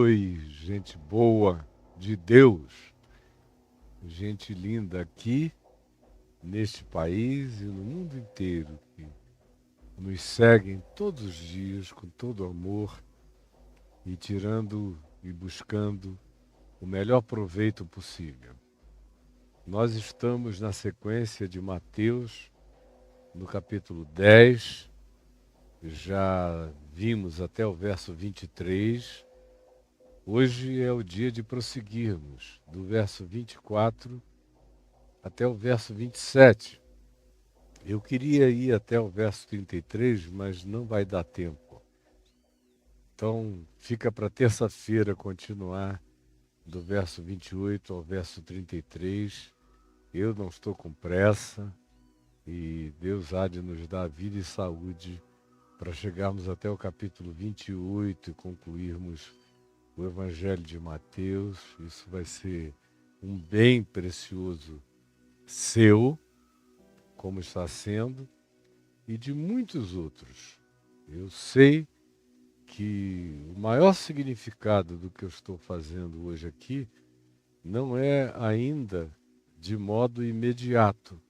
Oi, gente boa de Deus, gente linda aqui neste país e no mundo inteiro que nos seguem todos os dias com todo amor e tirando e buscando o melhor proveito possível. Nós estamos na sequência de Mateus, no capítulo 10, já vimos até o verso 23. Hoje é o dia de prosseguirmos do verso 24 até o verso 27. Eu queria ir até o verso 33, mas não vai dar tempo. Então, fica para terça-feira continuar do verso 28 ao verso 33. Eu não estou com pressa e Deus há de nos dar vida e saúde para chegarmos até o capítulo 28 e concluirmos o Evangelho de Mateus. Isso vai ser um bem precioso seu, como está sendo, e de muitos outros. Eu sei que o maior significado do que eu estou fazendo hoje aqui não é ainda de modo imediato,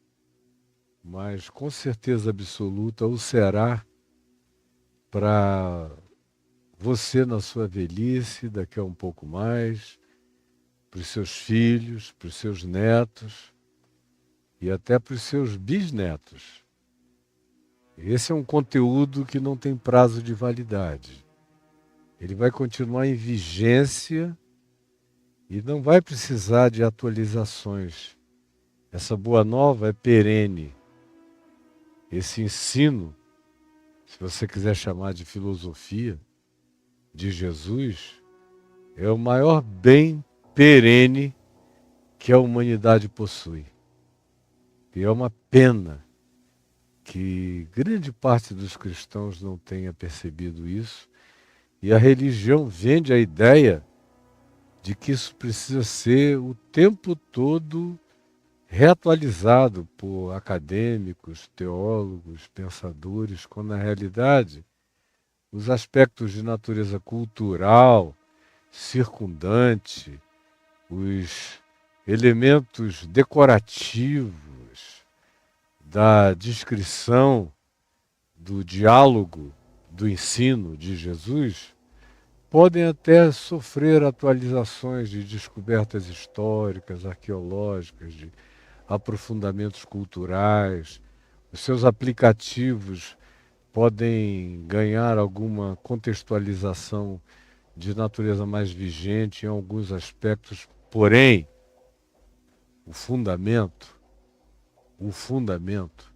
mas com certeza absoluta o será para você na sua velhice, daqui a um pouco mais, para os seus filhos, para os seus netos e até para os seus bisnetos. Esse é um conteúdo que não tem prazo de validade. Ele vai continuar em vigência e não vai precisar de atualizações. Essa boa nova é perene. Esse ensino, se você quiser chamar de filosofia de Jesus, é o maior bem perene que a humanidade possui. E é uma pena que grande parte dos cristãos não tenha percebido isso, e a religião vende a ideia de que isso precisa ser o tempo todo reatualizado por acadêmicos, teólogos, pensadores, quando na realidade os aspectos de natureza cultural, circundante, os elementos decorativos da descrição do diálogo, do ensino de Jesus, podem até sofrer atualizações de descobertas históricas, arqueológicas, de aprofundamentos culturais. Os seus aplicativos podem ganhar alguma contextualização de natureza mais vigente em alguns aspectos, porém, o fundamento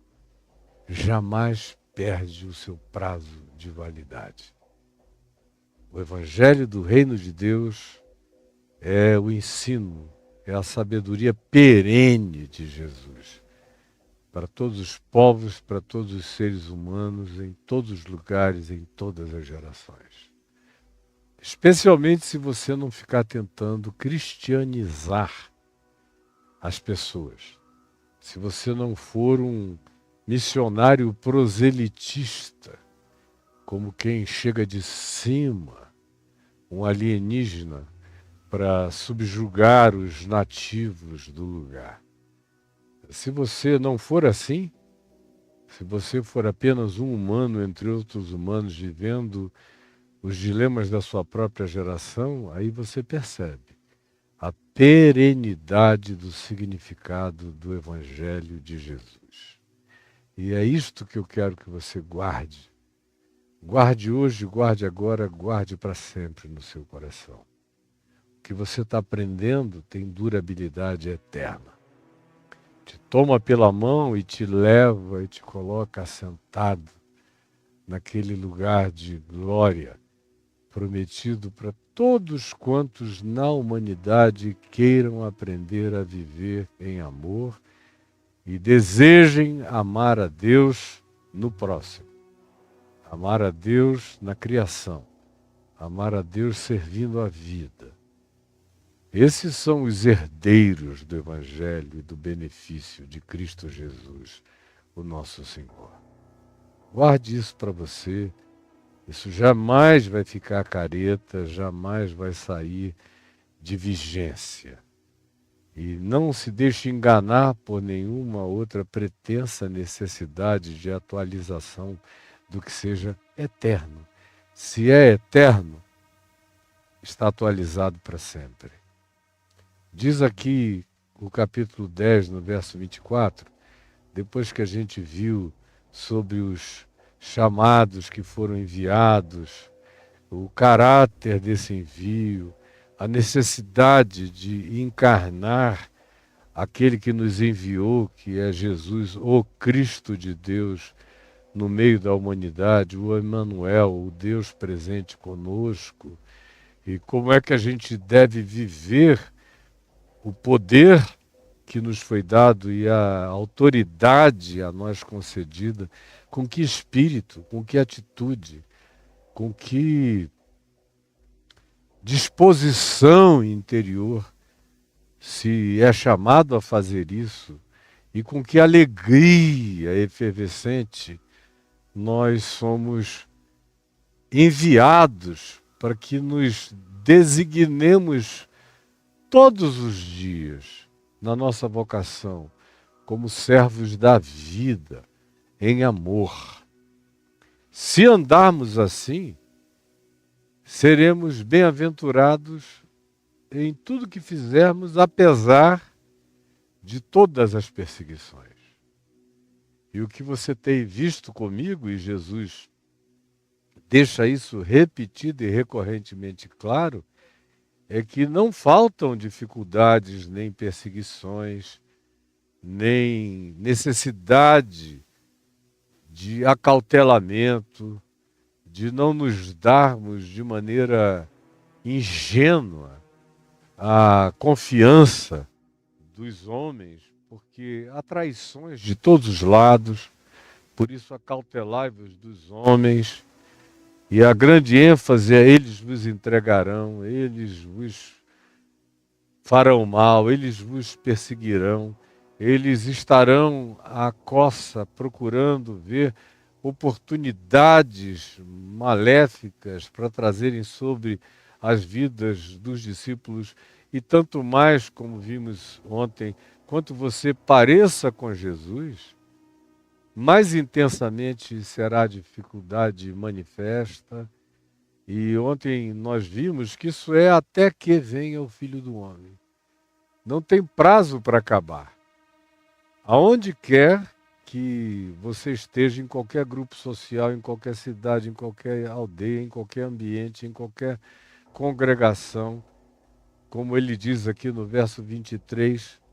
jamais perde o seu prazo de validade. O Evangelho do Reino de Deus é o ensino, é a sabedoria perene de Jesus para todos os povos, para todos os seres humanos, em todos os lugares, em todas as gerações. Especialmente se você não ficar tentando cristianizar as pessoas. Se você não for um missionário proselitista, como quem chega de cima, um alienígena, para subjugar os nativos do lugar. Se você não for assim, se você for apenas um humano entre outros humanos vivendo os dilemas da sua própria geração, aí você percebe a perenidade do significado do Evangelho de Jesus. E é isto que eu quero que você guarde. Guarde hoje, guarde agora, guarde para sempre no seu coração. O que você está aprendendo tem durabilidade eterna. Te toma pela mão e te leva e te coloca assentado naquele lugar de glória prometido para todos quantos na humanidade queiram aprender a viver em amor e desejem amar a Deus no próximo, amar a Deus na criação, amar a Deus servindo a vida. Esses são os herdeiros do Evangelho e do benefício de Cristo Jesus, o nosso Senhor. Guarde isso para você Isso jamais vai ficar careta, jamais vai sair de vigência. E não se deixe enganar por nenhuma outra pretensa necessidade de atualização do que seja eterno. Se é eterno, está atualizado para sempre. Diz aqui o capítulo 10, no verso 24, depois que a gente viu sobre os chamados que foram enviados, o caráter desse envio, a necessidade de encarnar aquele que nos enviou, que é Jesus, o Cristo de Deus, no meio da humanidade, o Emmanuel, o Deus presente conosco, e como é que a gente deve viver o poder que nos foi dado e a autoridade a nós concedida, com que espírito, com que atitude, com que disposição interior se é chamado a fazer isso e com que alegria efervescente nós somos enviados para que nos designemos todos os dias na nossa vocação como servos da vida, em amor. Se andarmos assim, seremos bem-aventurados em tudo que fizermos, apesar de todas as perseguições. E o que você tem visto comigo, e Jesus deixa isso repetido e recorrentemente claro, é que não faltam dificuldades, nem perseguições, nem necessidade de acautelamento, de não nos darmos de maneira ingênua a confiança dos homens, porque há traições de todos os lados, por isso acautelai-vos dos homens, e a grande ênfase é: eles vos entregarão, eles vos farão mal, eles vos perseguirão, eles estarão à coça procurando ver oportunidades maléficas para trazerem sobre as vidas dos discípulos, e tanto mais, como vimos ontem, quanto você pareça com Jesus, mais intensamente será a dificuldade manifesta. E ontem nós vimos que isso é até que venha o Filho do Homem. Não tem prazo para acabar. Aonde quer que você esteja, em qualquer grupo social, em qualquer cidade, em qualquer aldeia, em qualquer ambiente, em qualquer congregação, como ele diz aqui no verso 23,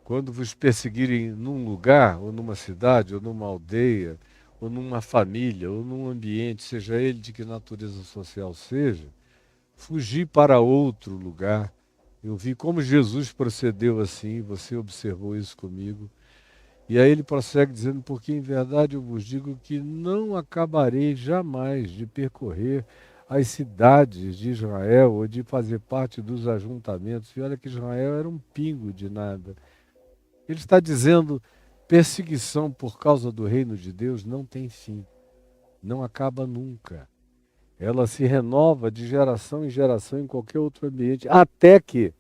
quando vos perseguirem num lugar, ou numa cidade, ou numa aldeia, ou numa família, ou num ambiente, seja ele de que natureza social seja, fugi para outro lugar. Eu vi como Jesus procedeu assim, você observou isso comigo. E aí ele prossegue dizendo: porque em verdade eu vos digo que não acabarei jamais de percorrer as cidades de Israel ou de fazer parte dos ajuntamentos. E olha que Israel era um pingo de nada. Ele está dizendo: perseguição por causa do reino de Deus não tem fim, não acaba nunca. Ela se renova de geração em geração em qualquer outro ambiente, até que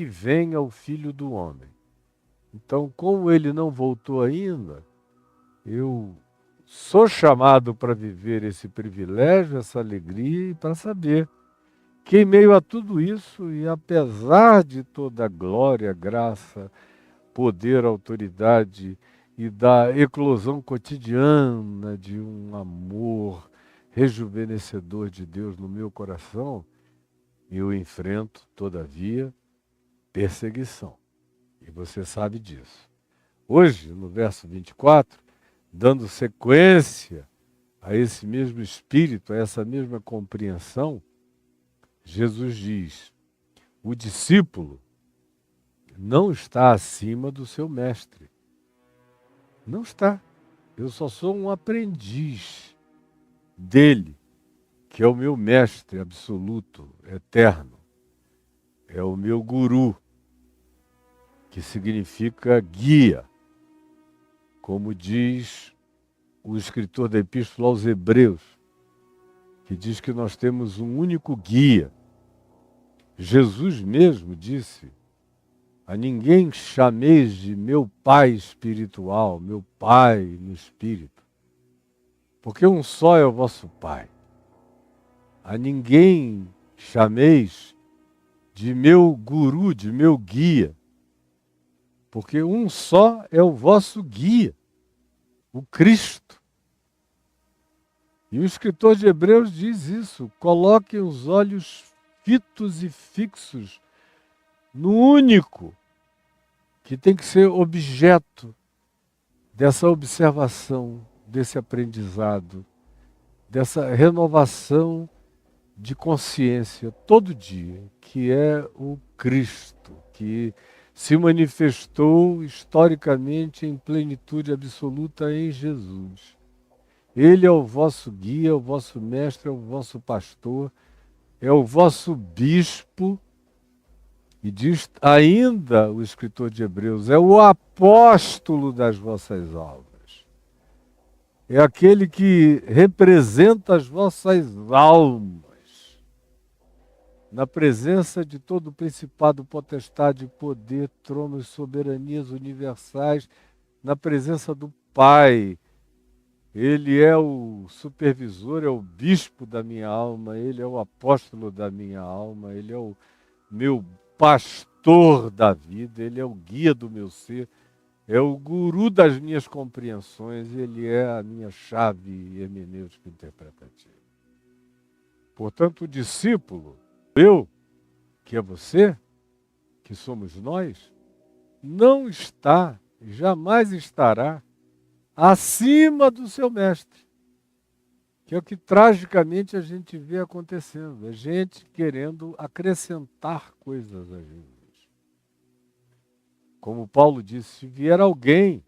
venha o Filho do Homem. Então, como ele não voltou ainda, eu sou chamado para viver esse privilégio, essa alegria, e para saber que em meio a tudo isso, e apesar de toda a glória, graça, poder, autoridade e da eclosão cotidiana de um amor rejuvenescedor de Deus no meu coração, eu enfrento, todavia, perseguição. E você sabe disso. Hoje, no verso 24, dando sequência a esse mesmo espírito, a essa mesma compreensão, Jesus diz: o discípulo não está acima do seu mestre. Não está. Eu só sou um aprendiz dele, que é o meu mestre absoluto, eterno. É o meu guru, que significa guia. Como diz o escritor da Epístola aos Hebreus, que diz que nós temos um único guia. Jesus mesmo disse: a ninguém chameis de meu pai espiritual, meu pai no espírito, porque um só é o vosso pai. A ninguém chameis de meu guru, de meu guia, porque um só é o vosso guia, o Cristo. E o escritor de Hebreus diz isso: coloquem os olhos fitos e fixos no único que tem que ser objeto dessa observação, desse aprendizado, dessa renovação de consciência todo dia, que é o Cristo, que se manifestou historicamente em plenitude absoluta em Jesus. Ele é o vosso guia, é o vosso mestre, é o vosso pastor, é o vosso bispo. E diz ainda o escritor de Hebreus, é o apóstolo das vossas almas. É aquele que representa as vossas almas na presença de todo o principado, potestade, poder, tronos, soberanias universais, na presença do Pai. Ele é o supervisor, é o bispo da minha alma, ele é o apóstolo da minha alma, ele é o meu pastor da vida, ele é o guia do meu ser, é o guru das minhas compreensões, ele é a minha chave hermenêutica interpretativa. Portanto, o discípulo, eu, que é você, que somos nós, não está, jamais estará acima do seu mestre, que é o que tragicamente a gente vê acontecendo, a gente querendo acrescentar coisas a Jesus. Como Paulo disse, se vier alguém,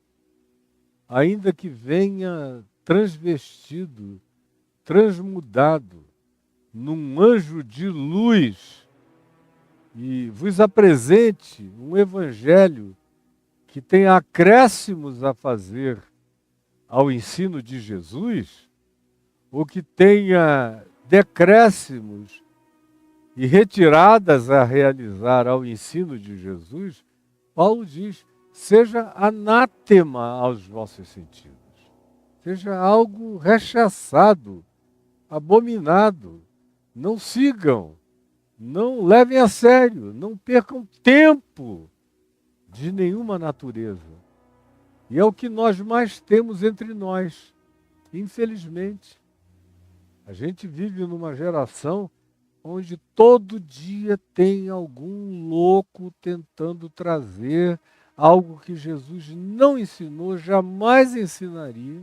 ainda que venha transvestido, transmudado, num anjo de luz, e vos apresente um evangelho que tem acréscimos a fazer ao ensino de Jesus, ou que tenha decréscimos e retiradas a realizar ao ensino de Jesus, Paulo diz, seja anátema aos vossos sentidos, seja algo rechaçado, abominado, não sigam, não levem a sério, não percam tempo de nenhuma natureza. E é o que nós mais temos entre nós, infelizmente. A gente vive numa geração onde todo dia tem algum louco tentando trazer algo que Jesus não ensinou, jamais ensinaria,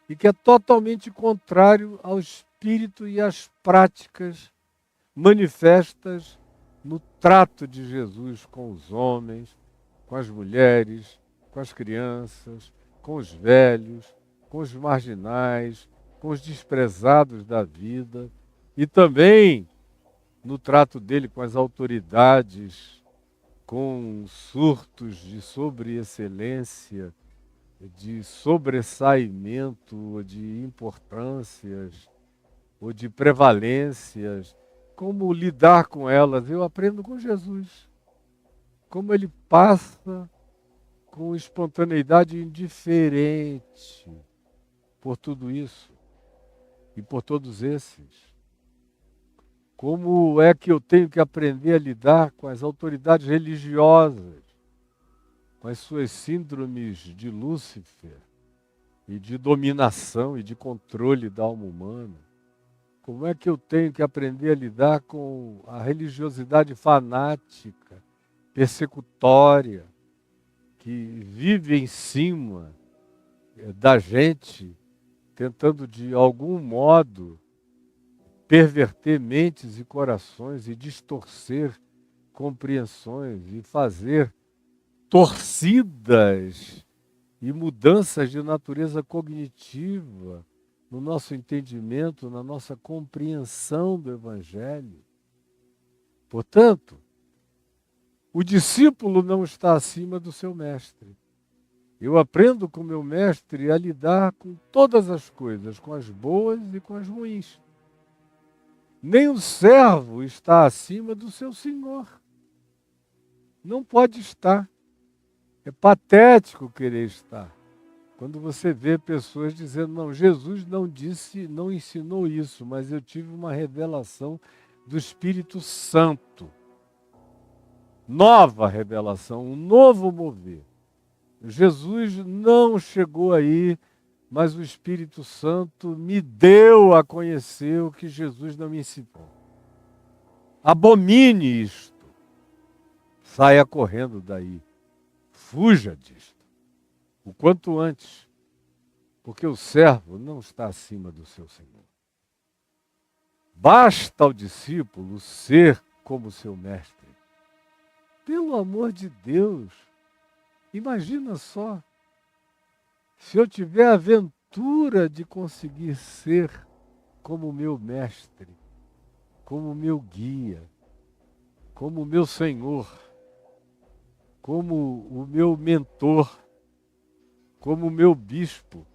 e que é totalmente contrário ao espírito e às práticas manifestas no trato de Jesus com os homens, com as mulheres, com as crianças, com os velhos, com os marginais, com os desprezados da vida, e também no trato dele com as autoridades, com surtos de sobreexcelência, de sobressaimento, de importâncias, ou de prevalências. Como lidar com elas? Eu aprendo com Jesus. Como ele passa com espontaneidade indiferente por tudo isso e por todos esses. Como é que eu tenho que aprender a lidar com as autoridades religiosas, com as suas síndromes de Lúcifer e de dominação e de controle da alma humana? Como é que eu tenho que aprender a lidar com a religiosidade fanática, persecutória, que vive em cima da gente, tentando de algum modo perverter mentes e corações e distorcer compreensões e fazer torcidas e mudanças de natureza cognitiva no nosso entendimento, na nossa compreensão do Evangelho. Portanto, o discípulo não está acima do seu mestre. Eu aprendo com meu mestre a lidar com todas as coisas, com as boas e com as ruins. Nem o servo está acima do seu senhor. Não pode estar. É patético querer estar. Quando você vê pessoas dizendo, não, Jesus não disse, não ensinou isso, mas eu tive uma revelação do Espírito Santo. Nova revelação, um novo mover. Jesus não chegou aí, mas o Espírito Santo me deu a conhecer o que Jesus não me ensinou. Abomine isto. Saia correndo daí. Fuja disto. O quanto antes. Porque o servo não está acima do seu Senhor. Basta ao discípulo ser como seu mestre. Pelo amor de Deus. Imagina só, se eu tiver a aventura de conseguir ser como meu mestre, como meu guia, como meu Senhor, como o meu mentor, como o meu bispo,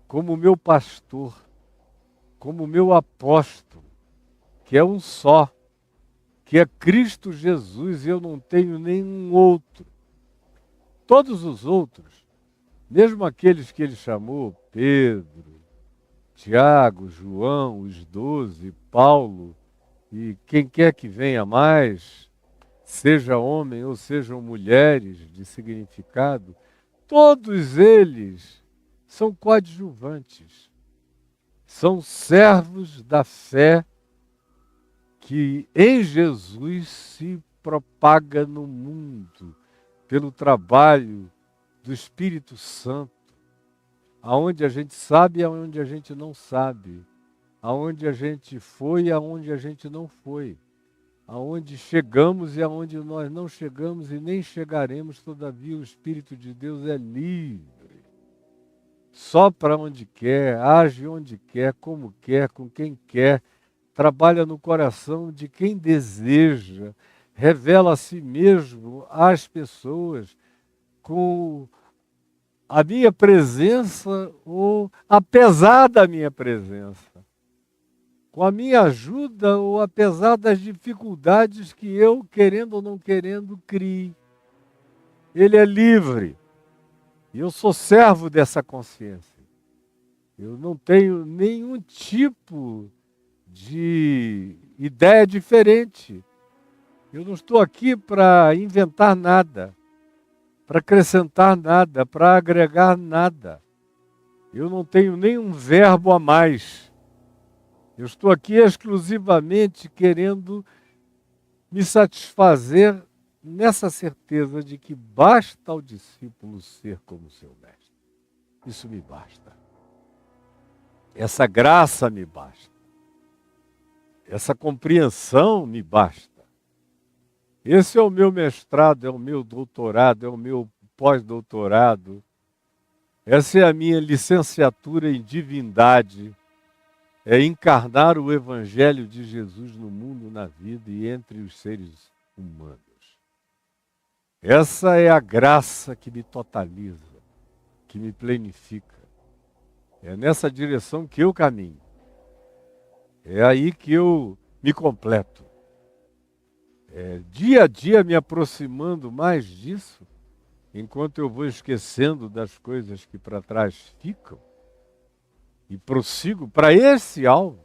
como o meu pastor, como o meu apóstolo, que é um só, que é Cristo Jesus, e eu não tenho nenhum outro. Todos os outros, mesmo aqueles que ele chamou, Pedro, Tiago, João, os 12, Paulo, e quem quer que venha mais, seja homem ou sejam mulheres de significado, todos eles são coadjuvantes, são servos da fé que em Jesus se propaga no mundo, pelo trabalho do Espírito Santo, aonde a gente sabe e aonde a gente não sabe, aonde a gente foi e aonde a gente não foi, aonde chegamos e aonde nós não chegamos e nem chegaremos, todavia o Espírito de Deus é livre. Sopra onde quer, age onde quer, como quer, com quem quer, trabalha no coração de quem deseja, revela a si mesmo às pessoas com a minha presença ou apesar da minha presença, com a minha ajuda ou apesar das dificuldades que eu, querendo ou não querendo, crie. Ele é livre e eu sou servo dessa consciência. Eu não tenho nenhum tipo de ideia diferente. Eu não estou aqui para inventar nada, para acrescentar nada, para agregar nada. Eu não tenho nenhum verbo a mais. Eu estou aqui exclusivamente querendo me satisfazer nessa certeza de que basta ao discípulo ser como seu mestre. Isso me basta. Essa graça me basta. Essa compreensão me basta. Esse é o meu mestrado, é o meu doutorado, é o meu pós-doutorado. Essa é a minha licenciatura em divindade. É encarnar o Evangelho de Jesus no mundo, na vida e entre os seres humanos. Essa é a graça que me totaliza, que me plenifica. É nessa direção que eu caminho. É aí que eu me completo. Dia a dia me aproximando mais disso, enquanto eu vou esquecendo das coisas que para trás ficam, e prossigo para esse alvo,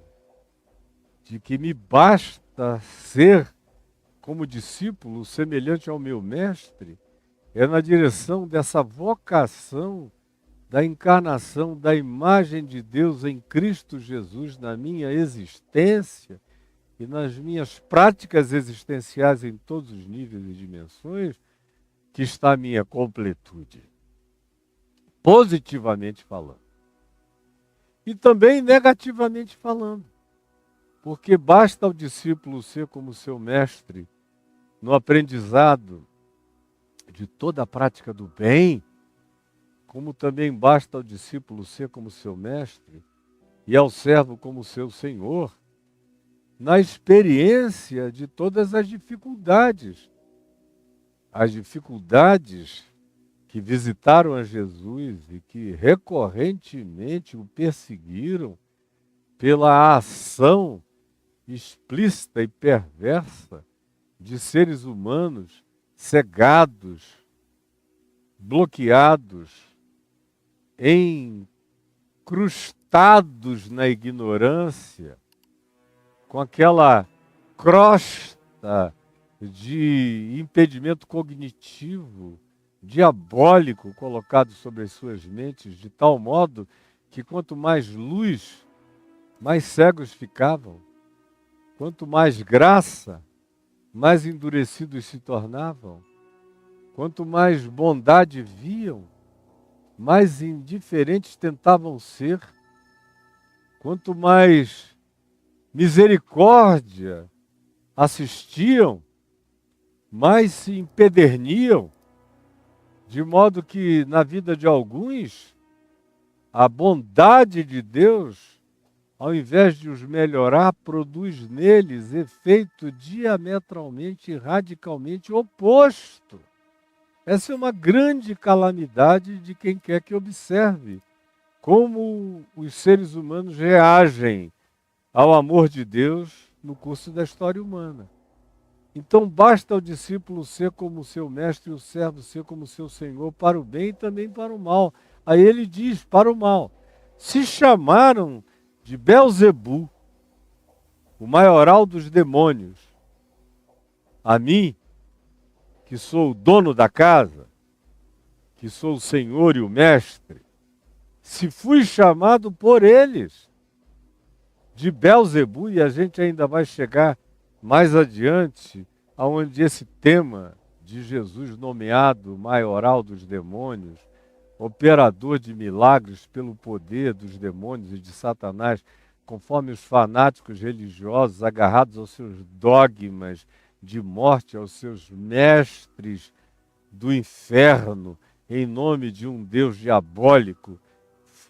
de que me basta ser, como discípulo, semelhante ao meu mestre, é na direção dessa vocação da encarnação da imagem de Deus em Cristo Jesus na minha existência e nas minhas práticas existenciais em todos os níveis e dimensões, que está a minha completude, positivamente falando. E também negativamente falando, porque basta ao discípulo ser como seu mestre no aprendizado de toda a prática do bem, como também basta ao discípulo ser como seu mestre e ao servo como seu senhor, na experiência de todas as dificuldades que visitaram a Jesus e que recorrentemente o perseguiram pela ação explícita e perversa de seres humanos cegados, bloqueados, encrustados na ignorância, com aquela crosta de impedimento cognitivo diabólico colocado sobre as suas mentes, de tal modo que quanto mais luz, mais cegos ficavam, quanto mais graça, mais endurecidos se tornavam, quanto mais bondade viam, mais indiferentes tentavam ser, quanto mais misericórdia assistiam, mais se empederniam, de modo que na vida de alguns, a bondade de Deus, ao invés de os melhorar, produz neles efeito diametralmente e radicalmente oposto. Essa é uma grande calamidade de quem quer que observe como os seres humanos reagem ao amor de Deus no curso da história humana. Então basta o discípulo ser como seu mestre e o servo ser como seu senhor para o bem e também para o mal. Aí ele diz, para o mal. Se chamaram de Belzebu, o maioral dos demônios, a mim, que sou o dono da casa, que sou o senhor e o mestre, se fui chamado por eles de Belzebu, e a gente ainda vai chegar mais adiante, aonde esse tema de Jesus nomeado maioral dos demônios, operador de milagres pelo poder dos demônios e de Satanás, conforme os fanáticos religiosos agarrados aos seus dogmas de morte, aos seus mestres do inferno, em nome de um Deus diabólico,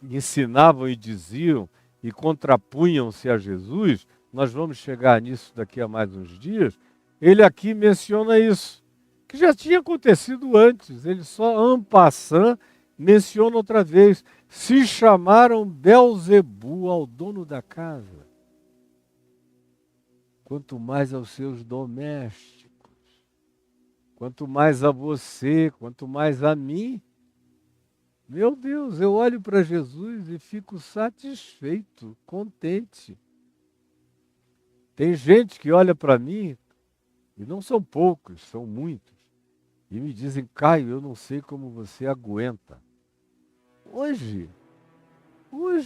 ensinavam e diziam e contrapunham-se a Jesus. Nós vamos chegar nisso daqui a mais uns dias. Ele aqui menciona isso, que já tinha acontecido antes, ele só en passant menciona outra vez, se chamaram Belzebu ao dono da casa, quanto mais aos seus domésticos, quanto mais a você, quanto mais a mim. Meu Deus, eu olho para Jesus e fico satisfeito, contente. Tem gente que olha para mim, e não são poucos, são muitos, e me dizem, Caio, eu não sei como você aguenta. Hoje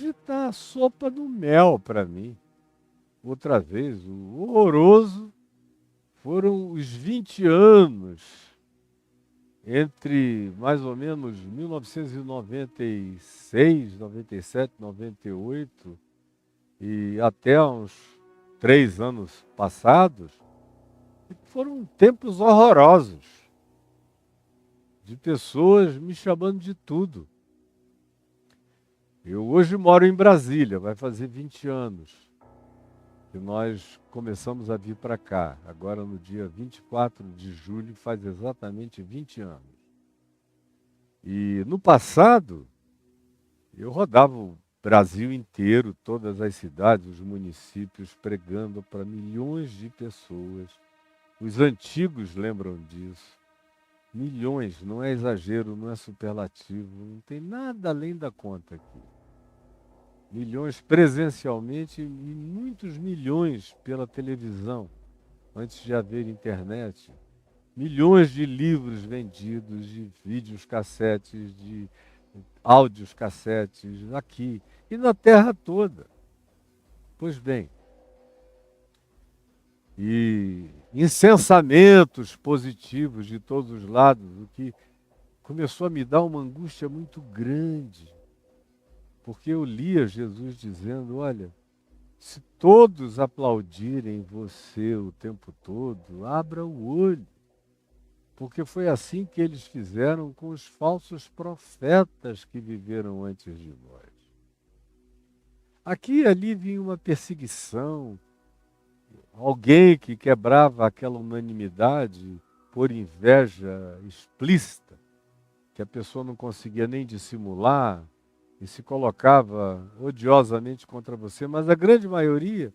está a sopa no mel para mim. Outra vez, o horroroso foram os 20 anos, entre mais ou menos 1996, 97, 98 e até uns 3 anos passados, foram tempos horrorosos, de pessoas me chamando de tudo. Eu hoje moro em Brasília, vai fazer 20 anos que nós começamos a vir para cá. Agora no dia 24 de julho faz exatamente 20 anos. E no passado, eu rodava o Brasil inteiro, todas as cidades, os municípios, pregando para milhões de pessoas. Os antigos lembram disso. Milhões, não é exagero, não é superlativo, não tem nada além da conta aqui. Milhões presencialmente e muitos milhões pela televisão, antes de haver internet. Milhões de livros vendidos, de vídeos cassetes, de áudios cassetes aqui e na terra toda. Pois bem, e incensamentos positivos de todos os lados, o que começou a me dar uma angústia muito grande. Porque eu lia Jesus dizendo, olha, se todos aplaudirem você o tempo todo, abra o olho. Porque foi assim que eles fizeram com os falsos profetas que viveram antes de nós. Aqui e ali vinha uma perseguição, alguém que quebrava aquela unanimidade por inveja explícita. que a pessoa não conseguia nem dissimular e se colocava odiosamente contra você, mas a grande maioria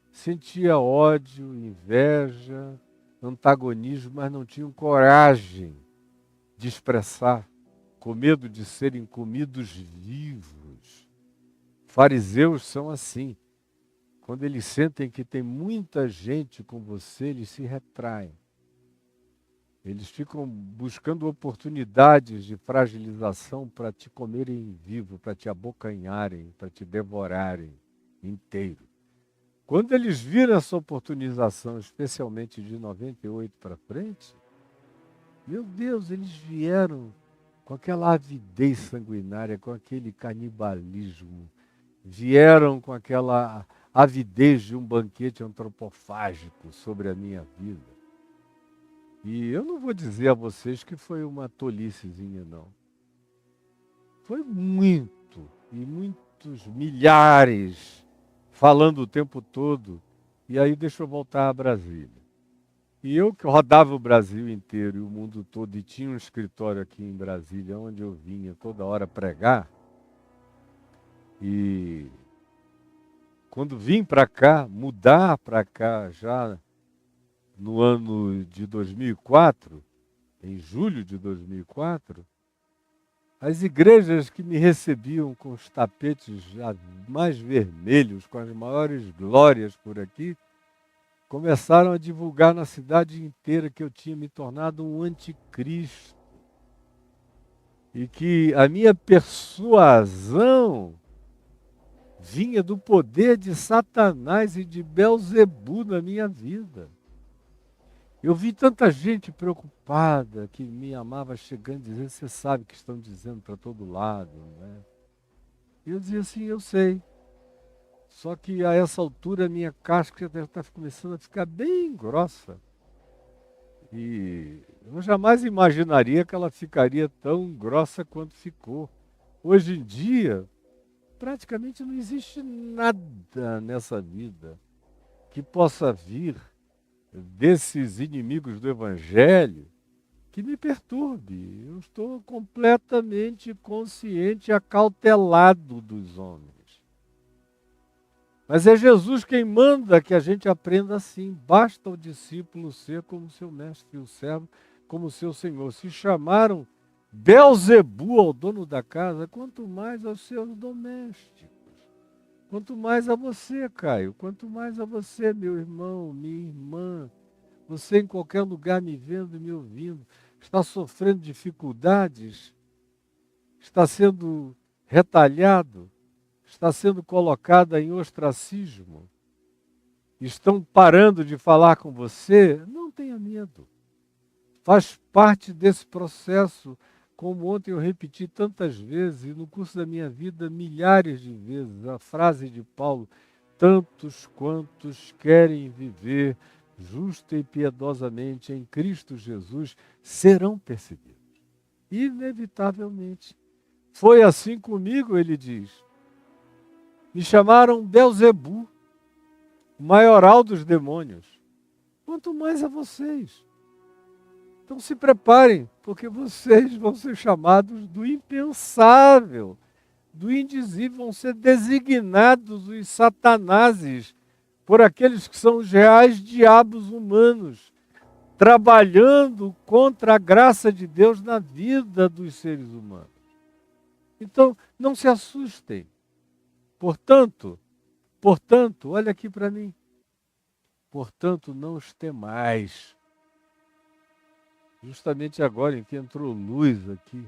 sentia ódio, inveja, antagonismo, mas não tinham coragem de expressar, com medo de serem comidos vivos. Fariseus são assim. Quando eles sentem que tem muita gente com você, eles se retraem. Eles ficam buscando oportunidades de fragilização para te comerem vivo, para te abocanharem, para te devorarem inteiro. Quando eles viram essa oportunização, especialmente de 98 para frente, meu Deus, eles vieram com aquela avidez sanguinária, com aquele canibalismo, vieram com aquela avidez de um banquete antropofágico sobre a minha vida. E eu não vou dizer a vocês que foi uma tolicezinha, não. Foi muito, e muitos milhares, falando o tempo todo. E aí deixa eu voltar a Brasília. E eu que rodava o Brasil inteiro e o mundo todo, e tinha um escritório aqui em Brasília, onde eu vinha toda hora pregar. E quando vim para cá, mudar para cá já no ano de 2004, em julho de 2004, as igrejas que me recebiam com os tapetes já mais vermelhos, com as maiores glórias por aqui, começaram a divulgar na cidade inteira que eu tinha me tornado um anticristo. E que a minha persuasão vinha do poder de Satanás e de Belzebu na minha vida. Eu vi tanta gente preocupada que me amava chegando e dizendo, você sabe o que estão dizendo para todo lado, né? E eu dizia assim, eu sei. Só que a essa altura a minha casca está começando a ficar bem grossa. E eu jamais imaginaria que ela ficaria tão grossa quanto ficou. Hoje em dia, praticamente não existe nada nessa vida que possa vir desses inimigos do Evangelho que me perturbe. Eu estou completamente consciente e acautelado dos homens. Mas é Jesus quem manda que a gente aprenda assim. Basta o discípulo ser como seu mestre e o servo como seu senhor. Se chamaram Belzebu ao dono da casa, quanto mais aos seus domésticos. Quanto mais a você, Caio, quanto mais a você, meu irmão, minha irmã, você em qualquer lugar me vendo e me ouvindo, está sofrendo dificuldades, está sendo retalhado, está sendo colocada em ostracismo, estão parando de falar com você, não tenha medo. Faz parte desse processo. Como ontem eu repeti tantas vezes, e no curso da minha vida, milhares de vezes, a frase de Paulo, tantos quantos querem viver justa e piedosamente em Cristo Jesus, serão perseguidos. Inevitavelmente. Foi assim comigo, ele diz. Me chamaram Belzebu, o maioral dos demônios. Quanto mais a vocês. Então se preparem, porque vocês vão ser chamados do impensável, do indizível, vão ser designados os satanases por aqueles que são os reais diabos humanos, trabalhando contra a graça de Deus na vida dos seres humanos. Então, não se assustem. Portanto, olha aqui para mim. Portanto, não os temais. Justamente agora em que entrou luz aqui.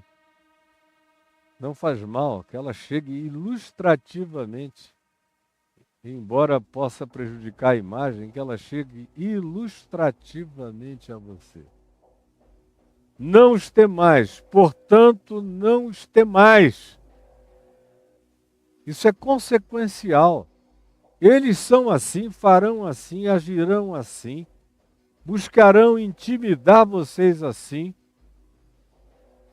Não faz mal que ela chegue ilustrativamente, embora possa prejudicar a imagem, que ela chegue ilustrativamente a você. Não os temais, portanto, não os temais. Isso é consequencial. Eles são assim, farão assim, agirão assim. Buscarão intimidar vocês assim.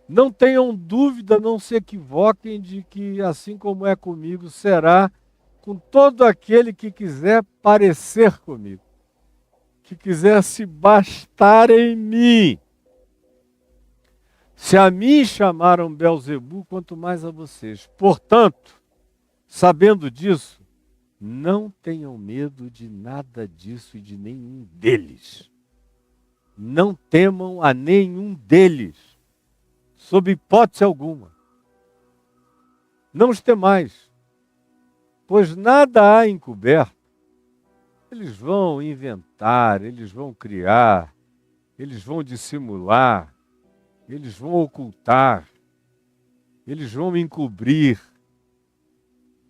Não tenham dúvida, não se equivoquem de que, assim como é comigo, será com todo aquele que quiser parecer comigo, que quiser se bastar em mim. Se a mim chamaram Belzebu, quanto mais a vocês. Portanto, sabendo disso, não tenham medo de nada disso e de nenhum deles. Não temam a nenhum deles, sob hipótese alguma. Não os temais, pois nada há encoberto. Eles vão inventar, eles vão criar, eles vão dissimular, eles vão ocultar, eles vão encobrir,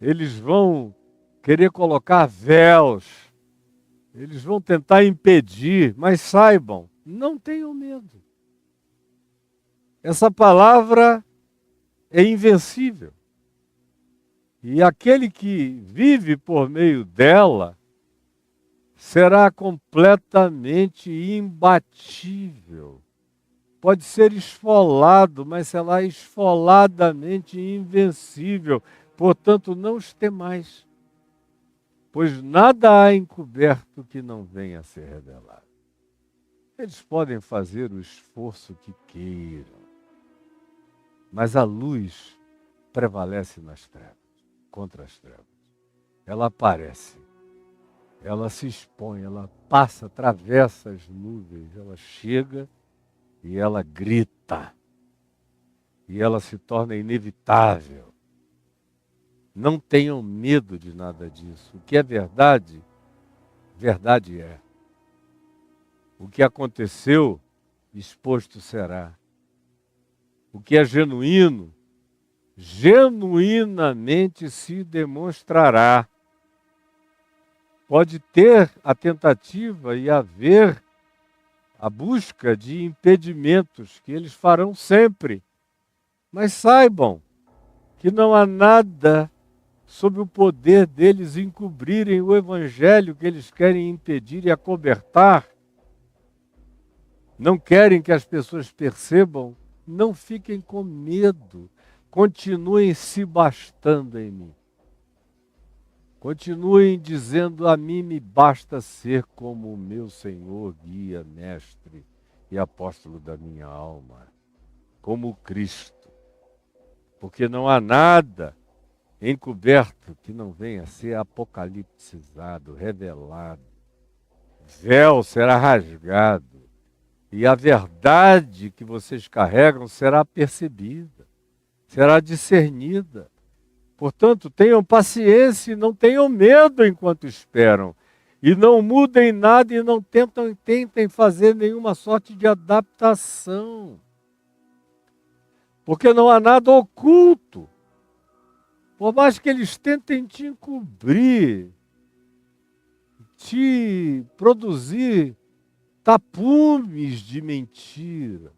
eles vão querer colocar véus, eles vão tentar impedir, mas saibam, não tenham medo. Essa palavra é invencível. E aquele que vive por meio dela será completamente imbatível. Pode ser esfolado, mas será esfoladamente invencível. Portanto, não os temais, pois nada há encoberto que não venha a ser revelado. Eles podem fazer o esforço que queiram, mas a luz prevalece nas trevas, contra as trevas. Ela aparece, ela se expõe, ela passa, atravessa as nuvens, ela chega e ela grita, e ela se torna inevitável. Não tenham medo de nada disso. O que é verdade, verdade é. O que aconteceu, exposto será. O que é genuíno, genuinamente se demonstrará. Pode ter a tentativa e haver a busca de impedimentos, que eles farão sempre. Mas saibam que não há nada sob o poder deles encobrirem o evangelho que eles querem impedir e acobertar. Não querem que as pessoas percebam, não fiquem com medo, continuem se bastando em mim. Continuem dizendo, a mim me basta ser como o meu Senhor, guia, mestre e apóstolo da minha alma, como Cristo. Porque não há nada encoberto que não venha a ser apocalipsizado, revelado. Véu será rasgado e a verdade que vocês carregam será percebida, será discernida. Portanto, tenham paciência e não tenham medo enquanto esperam. E não mudem nada e não tentem fazer nenhuma sorte de adaptação. Porque não há nada oculto. Por mais que eles tentem te encobrir, te produzir tapumes de mentira,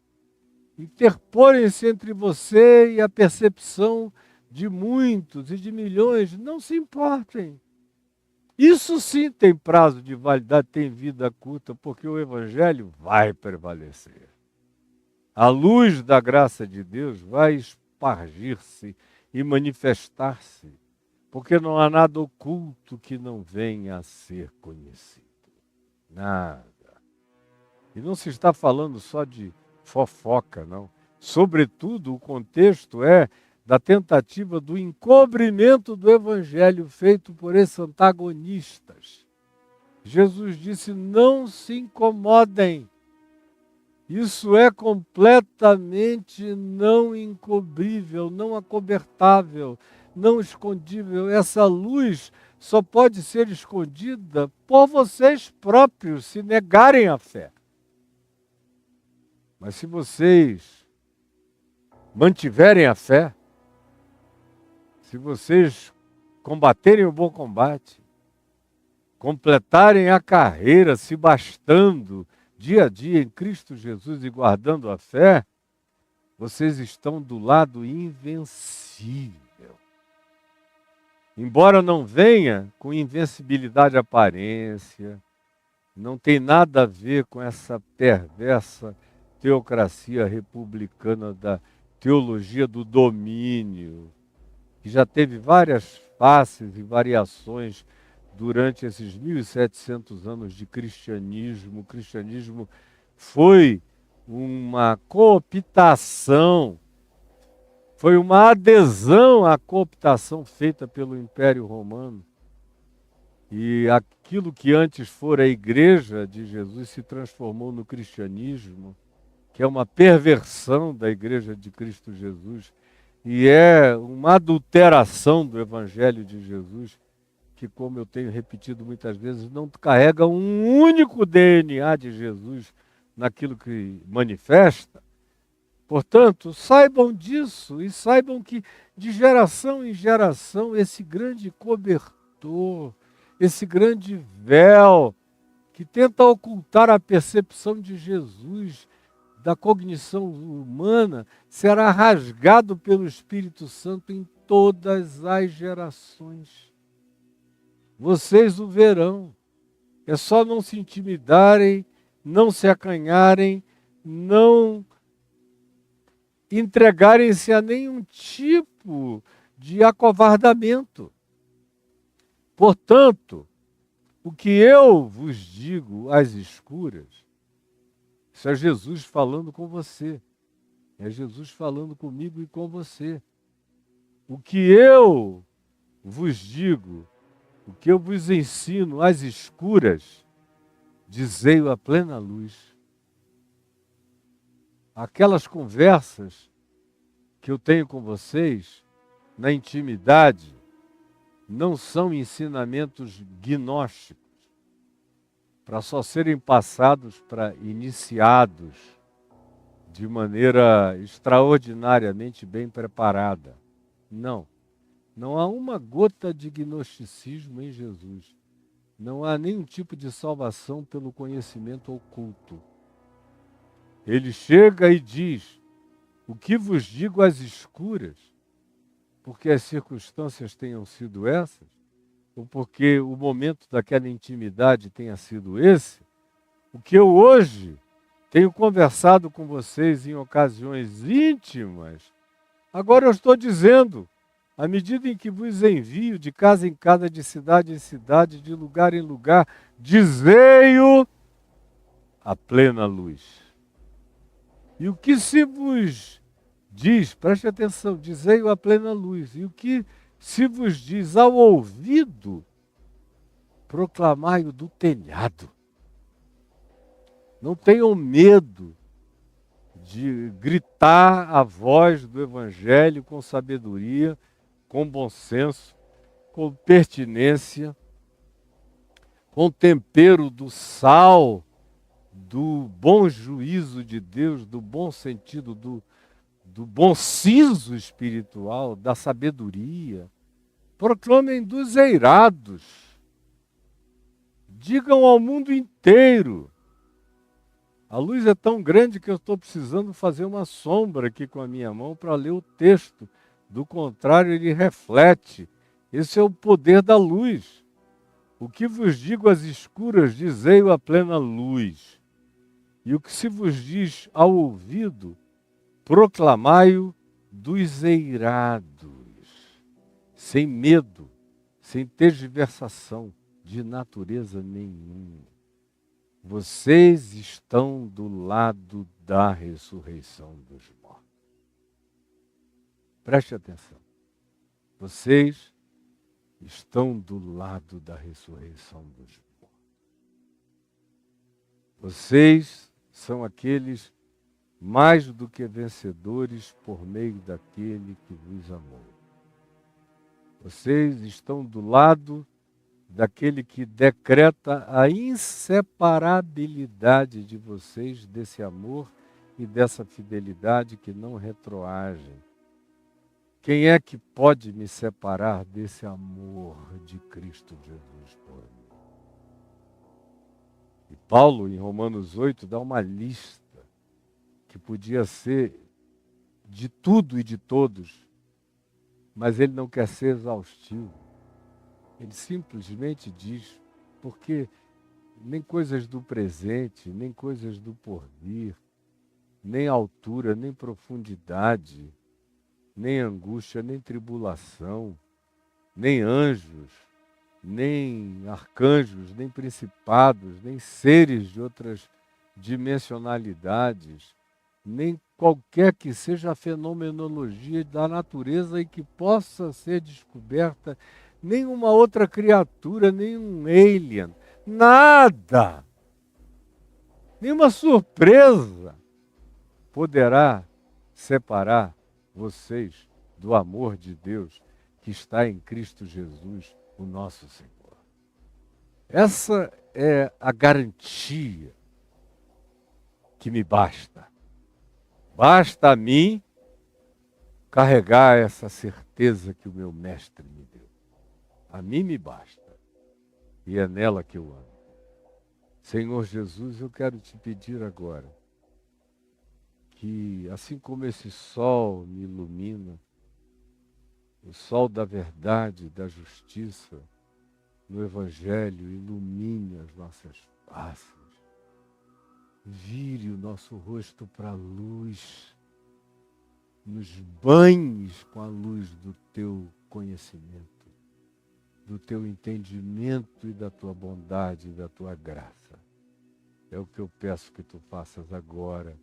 interporem-se entre você e a percepção de muitos e de milhões, não se importem. Isso sim tem prazo de validade, tem vida curta, porque o Evangelho vai prevalecer. A luz da graça de Deus vai espargir-se e manifestar-se, porque não há nada oculto que não venha a ser conhecido. Nada. E não se está falando só de fofoca, não. Sobretudo, o contexto é da tentativa do encobrimento do Evangelho feito por esses antagonistas. Jesus disse, não se incomodem. Isso é completamente não encobrível, não acobertável, não escondível. Essa luz só pode ser escondida por vocês próprios, se negarem a fé. Mas se vocês mantiverem a fé, se vocês combaterem o bom combate, completarem a carreira, se bastando dia a dia em Cristo Jesus e guardando a fé, vocês estão do lado invencível. Embora não venha com invencibilidade aparência, não tem nada a ver com essa perversa teocracia republicana da teologia do domínio, que já teve várias faces e variações durante esses 1.700 anos de cristianismo. O cristianismo foi uma cooptação, foi uma adesão à cooptação feita pelo Império Romano. E aquilo que antes fora a igreja de Jesus se transformou no cristianismo, que é uma perversão da igreja de Cristo Jesus, e é uma adulteração do evangelho de Jesus, que, como eu tenho repetido muitas vezes, não carrega um único DNA de Jesus naquilo que manifesta. Portanto, saibam disso e saibam que de geração em geração esse grande cobertor, esse grande véu que tenta ocultar a percepção de Jesus, da cognição humana, será rasgado pelo Espírito Santo em todas as gerações. Vocês o verão. É só não se intimidarem, não se acanharem, não entregarem-se a nenhum tipo de acovardamento. Portanto, o que eu vos digo às escuras, isso é Jesus falando com você. É Jesus falando comigo e com você. O que eu vos digo, o que eu vos ensino às escuras, dizei-o à plena luz. Aquelas conversas que eu tenho com vocês, na intimidade, não são ensinamentos gnósticos, para só serem passados para iniciados de maneira extraordinariamente bem preparada. Não. Não há uma gota de gnosticismo em Jesus. Não há nenhum tipo de salvação pelo conhecimento oculto. Ele chega e diz: o que vos digo às escuras, porque as circunstâncias tenham sido essas, ou porque o momento daquela intimidade tenha sido esse, o que eu hoje tenho conversado com vocês em ocasiões íntimas, agora eu estou dizendo, à medida em que vos envio de casa em casa, de cidade em cidade, de lugar em lugar, dizei-o à plena luz. E o que se vos diz, preste atenção, dizei-o à plena luz, e o que se vos diz ao ouvido, proclamai-o do telhado. Não tenham medo de gritar a voz do Evangelho com sabedoria, com bom senso, com pertinência, com tempero do sal, do bom juízo de Deus, do bom sentido, do bom siso espiritual, da sabedoria. Proclamem dos eirados. Digam ao mundo inteiro. A luz é tão grande que eu estou precisando fazer uma sombra aqui com a minha mão para ler o texto. Do contrário, ele reflete. Esse é o poder da luz. O que vos digo às escuras, dizei-o à plena luz. E o que se vos diz ao ouvido, proclamai-o dos eirados. Sem medo, sem tergiversação de natureza nenhuma. Vocês estão do lado da ressurreição dos mortos. Preste atenção. Vocês estão do lado da ressurreição dos mortos. Vocês são aqueles mais do que vencedores por meio daquele que vos amou. Vocês estão do lado daquele que decreta a inseparabilidade de vocês desse amor e dessa fidelidade que não retroagem. Quem é que pode me separar desse amor de Cristo Jesus por mim? E Paulo, em Romanos 8, dá uma lista que podia ser de tudo e de todos, mas ele não quer ser exaustivo. Ele simplesmente diz, porque nem coisas do presente, nem coisas do porvir, nem altura, nem profundidade, nem angústia, nem tribulação, nem anjos, nem arcanjos, nem principados, nem seres de outras dimensionalidades, nem qualquer que seja a fenomenologia da natureza e que possa ser descoberta, nenhuma outra criatura, nenhum alien, nada, nenhuma surpresa poderá separar vocês do amor de Deus que está em Cristo Jesus, o nosso Senhor. Essa é a garantia que me basta. Basta a mim carregar essa certeza que o meu mestre me deu. A mim me basta. E é nela que eu amo. Senhor Jesus, eu quero te pedir agora que, assim como esse sol me ilumina, o sol da verdade, da justiça, no Evangelho, ilumine as nossas faces. Vire o nosso rosto para a luz. Nos banhes com a luz do teu conhecimento, do teu entendimento e da tua bondade e da tua graça. É o que eu peço que tu faças agora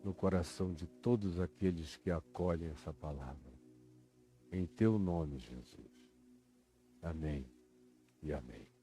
no coração de todos aqueles que acolhem essa palavra. Em teu nome, Jesus. Amém e amém.